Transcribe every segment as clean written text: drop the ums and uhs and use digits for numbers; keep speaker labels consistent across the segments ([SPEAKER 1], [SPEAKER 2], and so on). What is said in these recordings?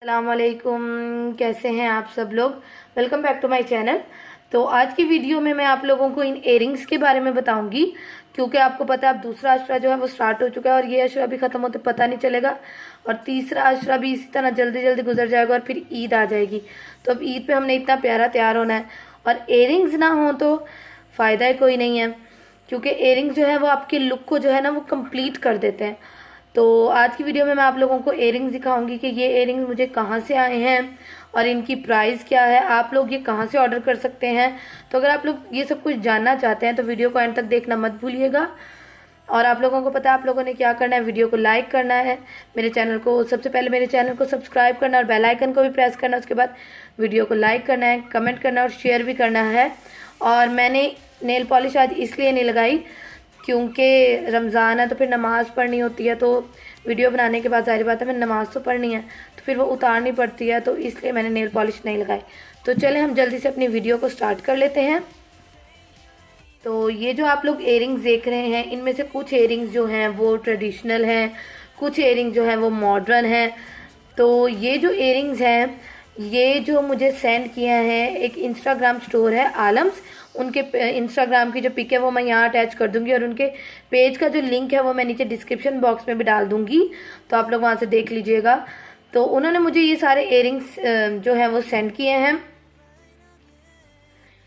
[SPEAKER 1] अस्सलामुअलैकुम, कैसे हैं आप सब लोग। Welcome back to my channel. तो आज की वीडियो में मैं आप लोगों को इन इयरिंग्स के बारे में बताऊंगी, क्योंकि आपको पता है अब दूसरा अशरा जो है वो स्टार्ट हो चुका है और ये अशरा भी ख़त्म होते पता नहीं चलेगा और तीसरा अशरा भी इसी तरह जल्दी जल्दी गुजर जाएगा और फिर ईद आ जाएगी। तो अब ईद पे हमने इतना प्यारा तैयार होना है और इयरिंग्स ना हो तो फ़ायदा ही कोई नहीं है, क्योंकि इयरिंग्स जो है वो आपके लुक को जो है ना वो कंप्लीट कर देते हैं। तो आज की वीडियो में मैं आप लोगों को इयरिंग्स दिखाऊंगी कि ये इयरिंग्स मुझे कहाँ से आए हैं और इनकी प्राइस क्या है, आप लोग ये कहाँ से ऑर्डर कर सकते हैं। तो अगर आप लोग ये सब कुछ जानना चाहते हैं तो वीडियो को एंड तक देखना मत भूलिएगा। और आप लोगों को पता है आप लोगों ने क्या करना है, वीडियो को लाइक करना है, मेरे चैनल को सबसे पहले मेरे चैनल को सब्सक्राइब करना और बेल आइकन को भी प्रेस करना। उसके बाद वीडियो को लाइक करना है, कमेंट करना और शेयर भी करना है। और मैंने नेल पॉलिश आज इसलिए नहीं लगाई क्योंकि रमज़ान है तो फिर नमाज़ पढ़नी होती है, तो वीडियो बनाने के बाद जाहिर बात है मैंने नमाज़ तो पढ़नी है तो फिर वो उतारनी पड़ती है, तो इसलिए मैंने नेल पॉलिश नहीं लगाई। तो चलें हम जल्दी से अपनी वीडियो को स्टार्ट कर लेते हैं। तो ये जो आप लोग इयरिंग्स देख रहे हैं इनमें से कुछ इयरिंग्स जो हैं वो ट्रेडिशनल हैं, कुछ इयरिंग्स जो हैं वो मॉडर्न हैं। तो ये जो इयरिंग्स हैं ये जो मुझे सेंड किया है एक इंस्टाग्राम स्टोर है आलम्स, उनके इंस्टाग्राम की जो पिक है वो मैं यहाँ अटैच कर दूंगी और उनके पेज का जो लिंक है वो मैं नीचे डिस्क्रिप्शन बॉक्स में भी डाल दूंगी, तो आप लोग वहाँ से देख लीजिएगा। तो उन्होंने मुझे ये सारे इयरिंग्स जो है वो सेंड किए हैं।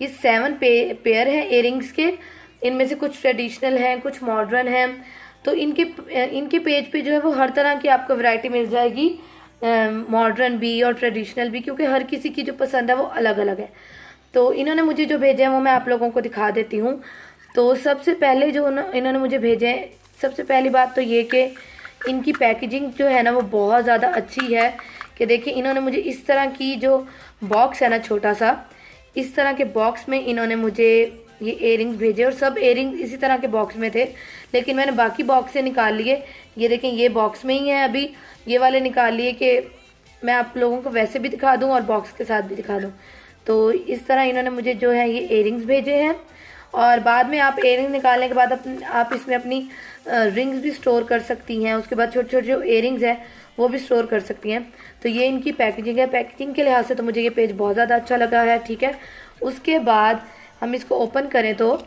[SPEAKER 1] ये 7 पेयर हैं इयरिंग्स के, इनमें से कुछ ट्रेडिशनल हैं कुछ मॉडर्न हैं। तो इनके पेज पे जो है वो हर तरह की आपको वैरायटी मिल जाएगी, मॉडर्न भी और ट्रेडिशनल भी, क्योंकि हर किसी की जो पसंद है वो अलग अलग है। तो इन्होंने मुझे जो भेजे हैं वो मैं आप लोगों को दिखा देती हूँ। तो सबसे पहले जो इन्होंने मुझे भेजे हैं, सबसे पहली बात तो ये कि इनकी पैकेजिंग जो है ना वो बहुत ज़्यादा अच्छी है। कि देखिए इन्होंने मुझे इस तरह की जो बॉक्स है ना छोटा सा, इस तरह के बॉक्स में इन्होंने मुझे ये इयरिंग्स भेजे और सब इयरिंग्स इसी तरह के बॉक्स में थे, लेकिन मैंने बाकी बॉक्स से निकाल लिए। ये देखें ये बॉक्स में ही है, अभी ये वाले निकाल लिए कि मैं आप लोगों को वैसे भी दिखा दूँ और बॉक्स के साथ भी दिखा दूँ। तो इस तरह इन्होंने मुझे जो है ये इयरिंग्स भेजे हैं और बाद में आप इयरिंग्स निकालने के बाद आप इसमें अपनी रिंग्स भी स्टोर कर सकती हैं। उसके बाद छोटे छोटे जो इयरिंग्स हैं वो भी स्टोर कर सकती हैं। तो ये इनकी पैकेजिंग है, पैकेजिंग के लिहाज से तो मुझे ये पेज बहुत ज़्यादा अच्छा लगा है। ठीक है, उसके बाद हम इसको ओपन करें तो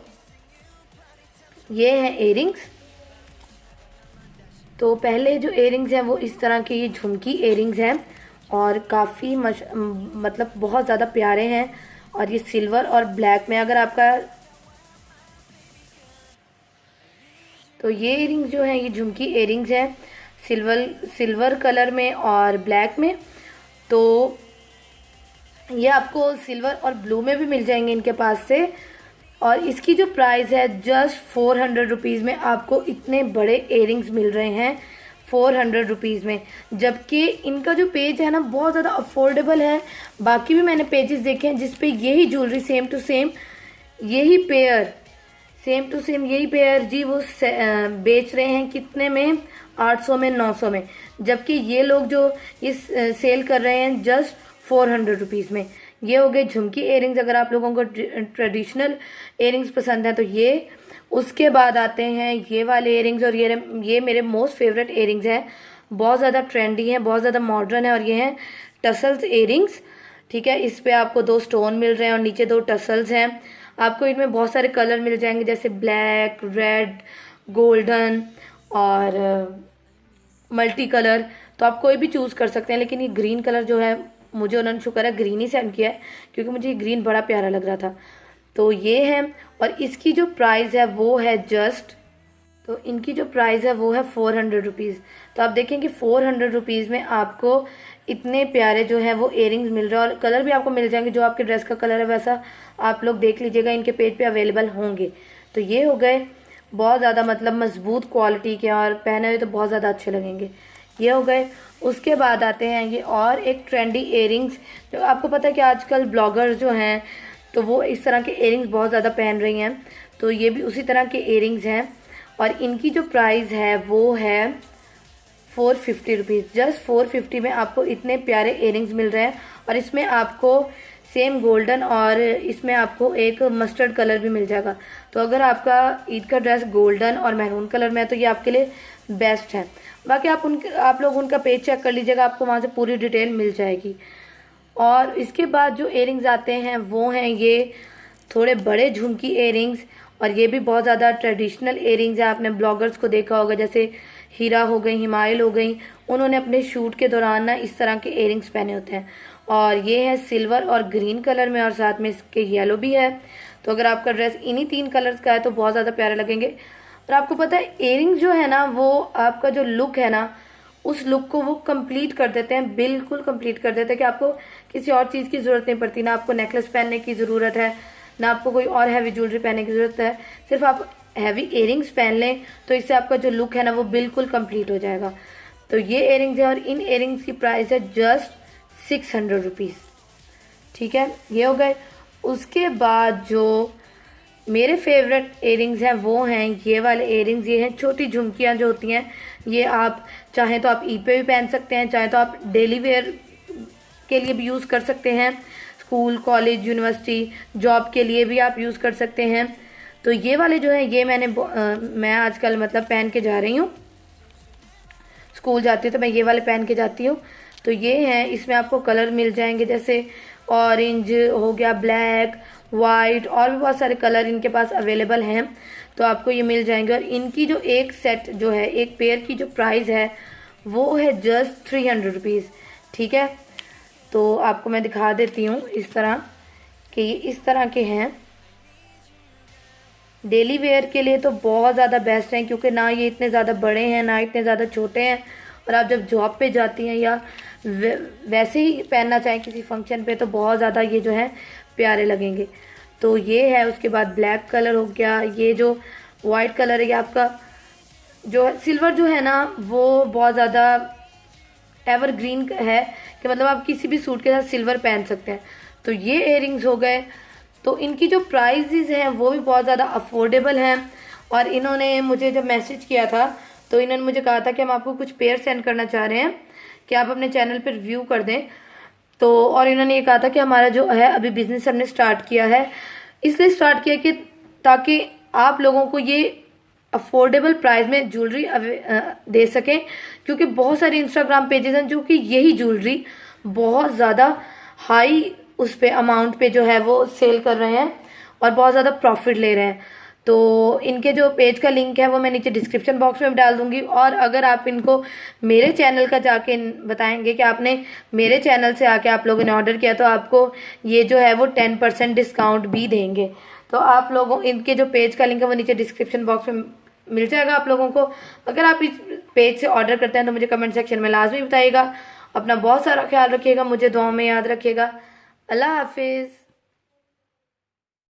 [SPEAKER 1] ये हैं इयरिंग्स। तो पहले जो इयरिंग्स हैं वो इस तरह के ये झुमकी इयरिंग्स हैं और काफ़ी मतलब बहुत ज़्यादा प्यारे हैं और ये सिल्वर और ब्लैक में अगर आपका, तो ये इयरिंग्स जो हैं ये झुमकी इयरिंग्स हैं सिल्वर कलर में और ब्लैक में। तो ये आपको सिल्वर और ब्लू में भी मिल जाएंगे इनके पास से। और इसकी जो प्राइस है जस्ट 400 रुपीज़ में आपको इतने बड़े इयरिंग्स मिल रहे हैं 400 रुपीज़ में, जबकि इनका जो पेज है ना बहुत ज़्यादा अफोर्डेबल है। बाकी भी मैंने पेजेस देखे हैं जिस पे यही ज्वेलरी सेम टू सेम यही पेयर सेम टू सेम यही पेयर जी वो बेच रहे हैं कितने में, 800 में 900 में, जबकि ये लोग जो इस सेल कर रहे हैं जस्ट 400 रुपीज़ में। ये हो गए झुमकी इयरिंग्स अगर आप लोगों को ट्रेडिशनल इयरिंग्स पसंद है तो ये। उसके बाद आते हैं ये वाले इयरिंग्स और ये मेरे मोस्ट फेवरेट इयरिंग्स हैं, बहुत ज़्यादा ट्रेंडी हैं, बहुत ज़्यादा मॉडर्न है और ये हैं टसल्स इयरिंग्स। ठीक है, इस पे आपको 2 स्टोन मिल रहे हैं और नीचे 2 टसल्स हैं। आपको इनमें बहुत सारे कलर मिल जाएंगे जैसे ब्लैक, रेड, गोल्डन और मल्टी कलर, तो आप कोई भी चूज़ कर सकते हैं। लेकिन ये ग्रीन कलर जो है मुझे उन्होंने शुक्र है ग्रीन ही सेंड किया है क्योंकि मुझे ये ग्रीन बड़ा प्यारा लग रहा था। तो ये है और इसकी जो प्राइस है वो है तो इनकी जो प्राइस है वो है 400 रुपीज़। तो आप देखेंगे 400 रुपीज़ में आपको इतने प्यारे जो है वो इयरिंग्स मिल रहे हैं और कलर भी आपको मिल जाएंगे, जो आपके ड्रेस का कलर है वैसा आप लोग देख लीजिएगा, इनके पेज पे अवेलेबल होंगे। तो ये हो गए बहुत ज़्यादा मतलब मजबूत क्वालिटी के और पहने हुए तो बहुत ज़्यादा अच्छे लगेंगे, ये हो गए। उसके बाद आते हैं ये और एक ट्रेंडी इयरिंग्स, जो आपको पता है कि आजकल ब्लॉगर्स जो हैं तो वो इस तरह के इयरिंग्स बहुत ज़्यादा पहन रही हैं, तो ये भी उसी तरह के इयरिंग्स हैं और इनकी जो प्राइस है वो है 450 रुपीज़। जस्ट 450 में आपको इतने प्यारे इयरिंग्स मिल रहे हैं और इसमें आपको सेम गोल्डन और इसमें आपको एक मस्टर्ड कलर भी मिल जाएगा। तो अगर आपका ईद का ड्रेस गोल्डन और मैरून कलर में है तो ये आपके लिए बेस्ट है। बाकी आप लोग उनका पेज चेक कर लीजिएगा, आपको वहाँ से पूरी डिटेल मिल जाएगी। और इसके बाद जो इयरिंग्स आते हैं वो हैं ये थोड़े बड़े झुमकी इयरिंग्स, और ये भी बहुत ज़्यादा ट्रेडिशनल इयरिंग्स है। आपने ब्लॉगर्स को देखा होगा, जैसे हीरा हो गई, हिमायल हो गई, उन्होंने अपने शूट के दौरान ना इस तरह के इयरिंग्स पहने होते हैं। और ये है सिल्वर और ग्रीन कलर में, और साथ में इसके येलो भी है। तो अगर आपका ड्रेस इन्हीं 3 कलर्स का है तो बहुत ज़्यादा प्यारे लगेंगे। और आपको पता है इयरिंग्स जो है ना, वो आपका जो लुक है ना, उस लुक को वो कंप्लीट कर देते हैं, बिल्कुल कंप्लीट कर देते हैं कि आपको किसी और चीज़ की ज़रूरत नहीं पड़ती। ना आपको नेकलेस पहनने की ज़रूरत है, ना आपको कोई और हैवी ज्वेलरी पहनने की ज़रूरत है। सिर्फ आप हैवी इयरिंग्स पहन लें तो इससे आपका जो लुक है ना वो बिल्कुल कंप्लीट हो जाएगा। तो ये इयरिंग्स है, और इन इयरिंग्स की प्राइस है जस्ट 600 रुपीज़। ठीक है, ये हो गए। उसके बाद जो मेरे फेवरेट इयरिंग्स हैं वो हैं ये वाले इयरिंग्स। ये हैं छोटी झुमकियाँ जो होती हैं, ये आप चाहें तो आप ईद पे भी पहन सकते हैं, चाहे तो आप डेली वेयर के लिए भी यूज़ कर सकते हैं, स्कूल, कॉलेज, यूनिवर्सिटी, जॉब के लिए भी आप यूज़ कर सकते हैं। तो ये वाले जो है ये मैं आजकल मतलब पहन के जा रही हूँ, स्कूल जाती हूँ तो मैं ये वाले पहन के जाती हूँ। तो ये हैं, इसमें आपको कलर मिल जाएंगे, जैसे ऑरेंज हो गया, ब्लैक, वाइट, और भी बहुत सारे कलर इनके पास अवेलेबल हैं। तो आपको ये मिल जाएंगे। और इनकी जो एक सेट जो है, एक पेयर की जो प्राइस है वो है जस्ट 300 रुपीज़। ठीक है, तो आपको मैं दिखा देती हूँ इस तरह कि ये इस तरह के हैं। डेली वेयर के लिए तो बहुत ज़्यादा बेस्ट हैं, क्योंकि ना ये इतने ज़्यादा बड़े हैं ना इतने ज़्यादा छोटे हैं। और आप जब जॉब पे जाती हैं या वैसे ही पहनना चाहें किसी फंक्शन पे तो बहुत ज़्यादा ये जो है प्यारे लगेंगे। तो ये है। उसके बाद ब्लैक कलर हो गया, ये जो वाइट कलर है, ये आपका जो सिल्वर जो है ना वो बहुत ज़्यादा एवरग्रीन है कि मतलब आप किसी भी सूट के साथ सिल्वर पहन सकते हैं। तो ये इयरिंग्स हो गए। तो इनकी जो प्राइजेज़ हैं वो भी बहुत ज़्यादा अफोर्डेबल हैं। और इन्होंने मुझे जब मैसेज किया था तो इन्होंने मुझे कहा था कि हम आपको कुछ पेयर सेंड करना चाह रहे हैं कि आप अपने चैनल पर रिव्यू कर दें। तो और इन्होंने ये कहा था कि हमारा जो है अभी बिज़नेस हमने स्टार्ट किया है, इसलिए स्टार्ट किया कि ताकि आप लोगों को ये अफोर्डेबल प्राइस में ज्वेलरी दे सकें, क्योंकि बहुत सारे इंस्टाग्राम पेजेस हैं जो कि यही ज्वेलरी बहुत ज़्यादा हाई उस पे अमाउंट पे जो है वो सेल कर रहे हैं और बहुत ज़्यादा प्रॉफिट ले रहे हैं। तो इनके जो पेज का लिंक है वो मैं नीचे डिस्क्रिप्शन बॉक्स में डाल दूंगी। और अगर आप इनको मेरे चैनल का जाके बताएंगे कि आपने मेरे चैनल से आके आप लोगों ने ऑर्डर किया तो आपको ये जो है वो 10% डिस्काउंट भी देंगे। तो आप लोगों इनके जो पेज का लिंक है वो नीचे डिस्क्रिप्शन बॉक्स में मिल जाएगा आप लोगों को। अगर आप इस पेज से ऑर्डर करते हैं तो मुझे कमेंट सेक्शन में लाजमी बताइएगा। अपना बहुत सारा ख्याल रखिएगा, मुझे दुआओं में याद रखिएगा। अल्लाह हाफिज़।